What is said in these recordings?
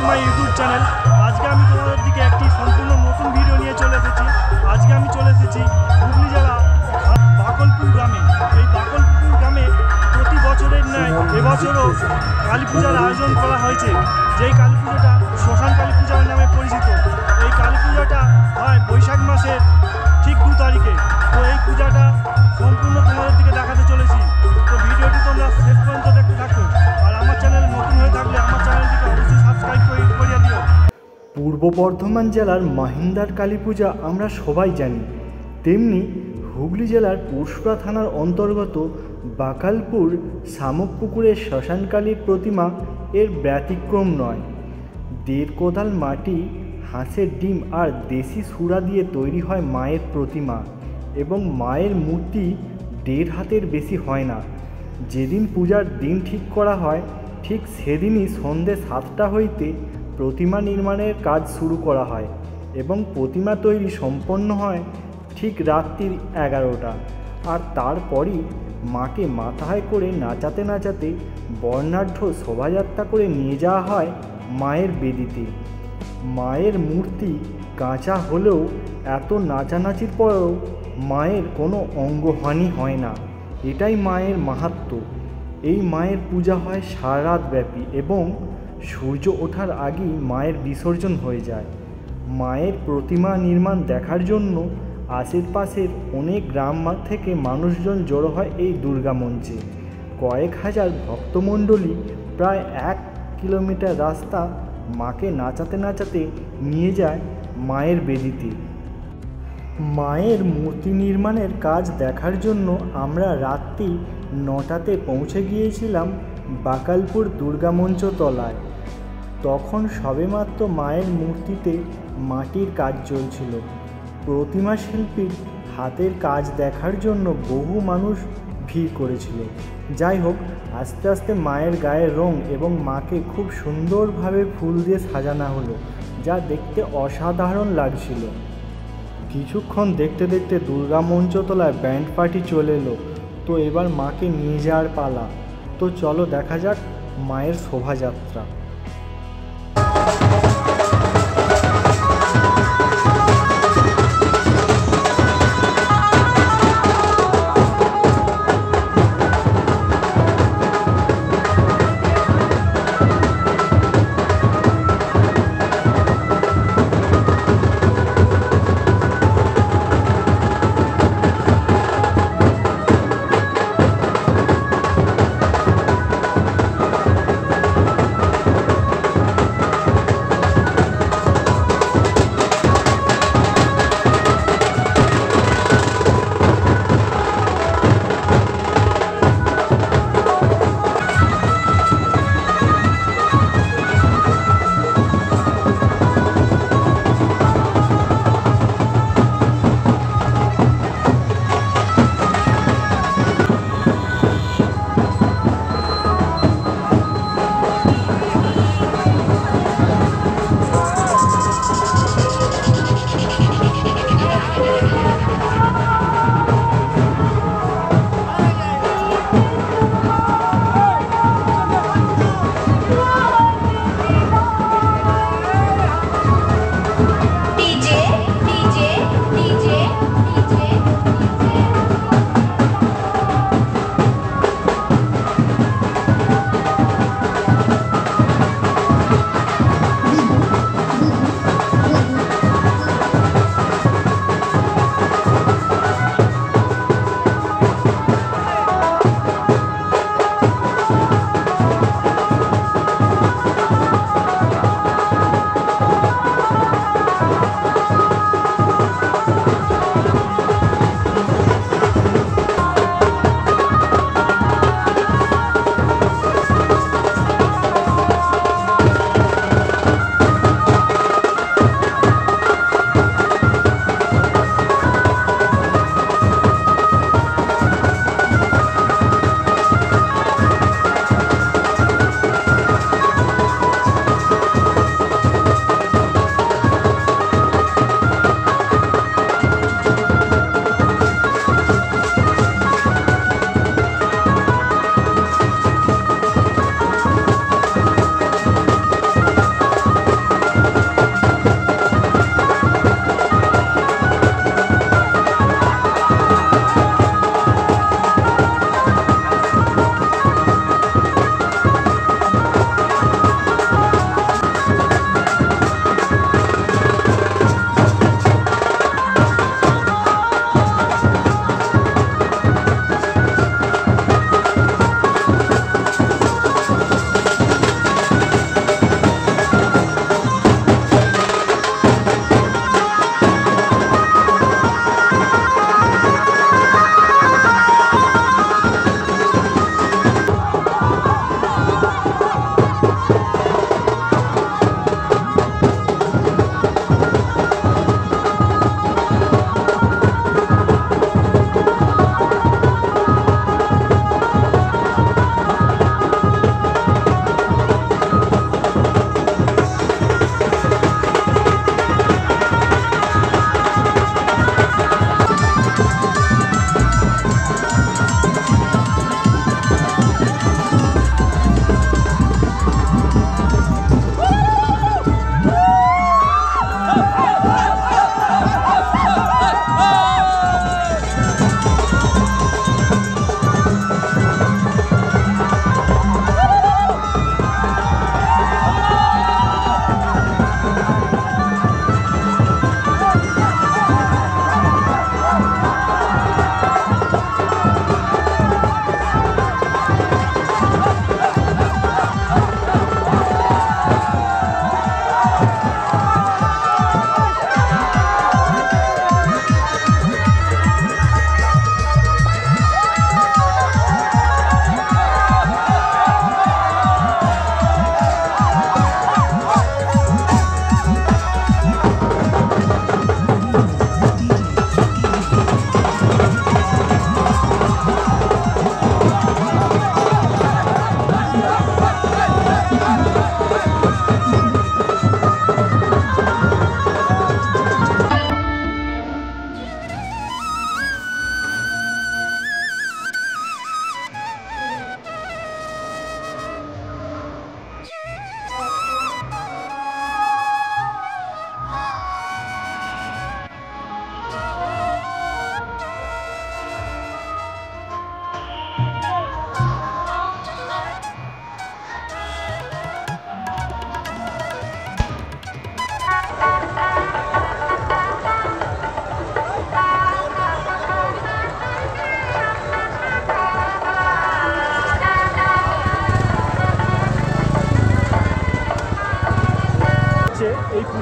My YouTube channel. আজকে আমি তোমাদের দিকে একটি সম্পূর্ণ নতুন ভিডিও নিয়ে চলে এসেছি। আজকে আমি চলে এসেছি হুগলি জেলা বাকলপুর গ্রামে। এই বাকলপুর গ্রামে প্রতি বছরের ন্যায় এবছরও কালী পূজার আয়োজন করা হয়েছে। যেই কালী পুজোটা শ্মশান কালী পূজার নামে পরিচিত। এই কালী পূজাটা হয় বৈশাখ মাসের ঠিক 2 তারিখে। তো এই পূজাটা সম্পূর্ণ তোমাদের দিকে দেখাতে চলেছি। তো ভিডিওটি তোমরা শেষ পর্যন্ত দেখতে থাকো। আর আমার চ্যানেলে নতুন হয়ে থাকলে আমার চ্যানেলটিকে অবশ্যই সাবস্ক্রাইব করিয়ে দিও। পূর্ব বর্ধমান জেলার মাহিন্দার কালী পূজা আমরা সবাই জানি, তেমনি হুগলি জেলার পুরসুরা থানার অন্তর্গত বাকালপুর শামুকপুকুরের শ্মশানকালীর প্রতিমা এর ব্যতিক্রম নয়। 1.5 কোদাল মাটি, হাঁসের ডিম আর দেশি সুরা দিয়ে তৈরি হয় মায়ের প্রতিমা এবং মায়ের মূর্তি 1.5 হাতের বেশি হয় না। যেদিন পূজার দিন ঠিক করা হয় ঠিক সেদিনই সন্ধ্যে 7টা হইতে প্রতিমা নির্মাণের কাজ শুরু করা হয় এবং প্রতিমা তৈরি সম্পন্ন হয় ঠিক রাত্রির 11টা। আর তারপরই মাকে মাথায় করে নাচাতে নাচাতে বর্ণাঢ্য শোভাযাত্রা করে নিয়ে যাওয়া হয় মায়ের বেদিতে। মায়ের মূর্তি কাঁচা হলেও এত নাচানাচির পরেও মায়ের কোনো অঙ্গহানি হয় না। এটাই মায়ের মাহাত্ম্য। এই মায়ের পূজা হয় সারা রাত ব্যাপী এবং সূর্য ওঠার আগেই মায়ের বিসর্জন হয়ে যায়। মায়ের প্রতিমা নির্মাণ দেখার জন্য আশেপাশের অনেক গ্রাম থেকে মানুষজন জড়ো হয় এই দুর্গা মঞ্চে। কয়েক হাজার ভক্তমণ্ডলী প্রায় 1 কিলোমিটার রাস্তা মাকে নাচাতে নাচাতে নিয়ে যায় মায়ের বেদিতে। মায়ের মূর্তি নির্মাণের কাজ দেখার জন্য আমরা রাত্রি 9টাতে পৌঁছে গিয়েছিলাম বাকালপুর দুর্গা মঞ্চ তলায়। তখন সবেমাত্র মায়ের মূর্তিতে মাটির কাজ চলছিল। প্রতিমা শিল্পীর হাতের কাজ দেখার জন্য বহু মানুষ ভিড় করেছিল। যাই হোক, আস্তে আস্তে মায়ের গায়ের রং এবং মাকে খুব সুন্দরভাবে ফুল দিয়ে সাজানো হলো, যা দেখতে অসাধারণ লাগছিল। কিছুক্ষণ দেখতে দেখতে দুর্গা মঞ্চতলায় ব্যান্ড পার্টি চলে এলো। তো এবার মাকে নিয়ে যাওয়ার পালা। তো চলো দেখা যাক মায়ের শোভাযাত্রা।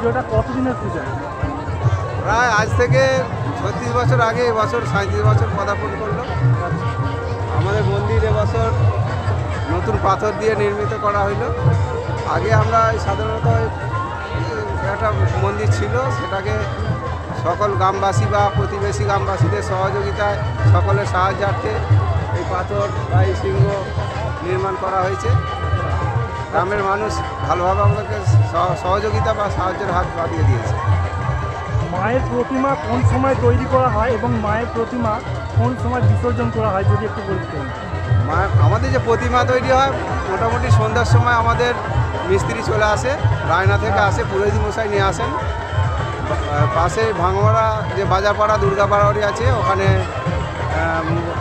পুজোটা কতদিনের পূজা? প্রায় আজ থেকে 36 বছর আগে, এবছর 37 বছর পদার্পণ করলো। আমাদের মন্দির এবছর নতুন পাথর দিয়ে নির্মিত করা হইলো। আগে আমরা সাধারণত একটা মন্দির ছিল, সেটাকে সকল গ্রামবাসী বা প্রতিবেশী গ্রামবাসীদের সহযোগিতায়, সকলের সাহায্যার্থে এই পাথর বা এই সিংহ নির্মাণ করা হয়েছে। গ্রামের মানুষ ভালোভাবে আমাদেরকে সহযোগিতা বা সাহায্যের হাত বাড়িয়ে দিয়েছে। মায়ের প্রতিমা কোন সময় তৈরি করা হয় এবং মায়ের প্রতিমা কোন সময় বিসর্জন করা হয় যদি একটু বলতেন? আমাদের যে প্রতিমা তৈরি হয় মোটামুটি সন্ধ্যার সময় আমাদের মিস্ত্রি চলে আসে, রায়না থেকে আসে, পুরোহিত মশাই নিয়ে আসেন। পাশে ভাঙড়া যে বাজারপাড়া দুর্গাপাড়ারি আছে, ওখানে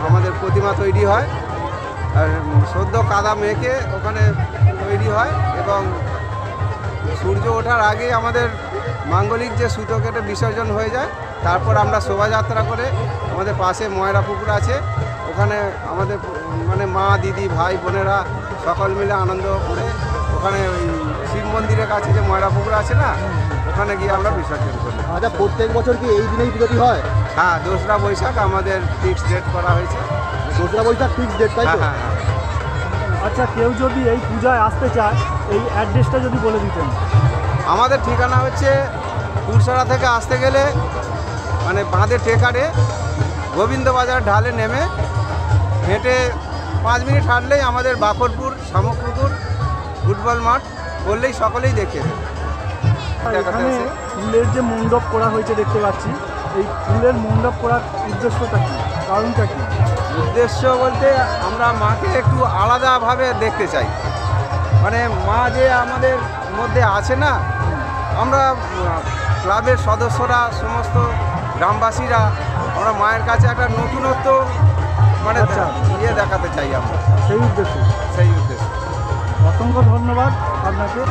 আমাদের প্রতিমা তৈরি হয়। আর সদ্য কাদা মেখে ওখানে তৈরি হয় এবং সূর্য ওঠার আগেই আমাদের মাঙ্গলিক যে সুতো কেটে বিসর্জন হয়ে যায়। তারপর আমরা শোভাযাত্রা করে আমাদের পাশে ময়রা পুকুর আছে, ওখানে আমাদের মানে মা, দিদি, ভাই, বোনেরা সকল মিলে আনন্দ করে ওখানে ওই শিব মন্দিরের কাছে যে ময়রা পুকুর আছে না, ওখানে গিয়ে আমরা বিসর্জন করি। আচ্ছা, প্রত্যেক বছর কি এই দিনেই পুজোটি হয়? হ্যাঁ, 2রা বৈশাখ আমাদের ফিক্সড ডেট করা হয়েছে। 2রা বৈশাখ ফিক্সড ডেট, তাই তো? হ্যাঁ হ্যাঁ। আচ্ছা, কেউ যদি এই পূজায় আসতে চায় এই অ্যাড্রেসটা যদি বলে দিতেন। আমাদের ঠিকানা হচ্ছে কুরসারা থেকে আসতে গেলে মানে বাঁধে টেকারে গোবিন্দবাজার ঢালে নেমে হেঁটে 5 মিনিট হাঁটলেই আমাদের বাকরপুর শামুকপুকুর ফুটবল মাঠ বললেই সকলেই দেখে দেবে। এখানে ফুলের যে মণ্ডপ করা হয়েছে দেখতে পাচ্ছি, এই ফুলের মণ্ডপ করার উদ্দেশ্যটা কী, কারণটা কী? উদ্দেশ্য বলতে আমরা মাকে একটু আলাদাভাবে দেখতে চাই। মানে মা যে আমাদের মধ্যে আছে না, আমরা ক্লাবের সদস্যরা সমস্ত গ্রামবাসীরা আমরা মায়ের কাছে একটা নতুনত্ব মানে ইয়ে দেখাতে চাই আমরা, সেই উদ্দেশ্যে। সেই উদ্দেশ্যে। অসংখ্য ধন্যবাদ আপনাকে।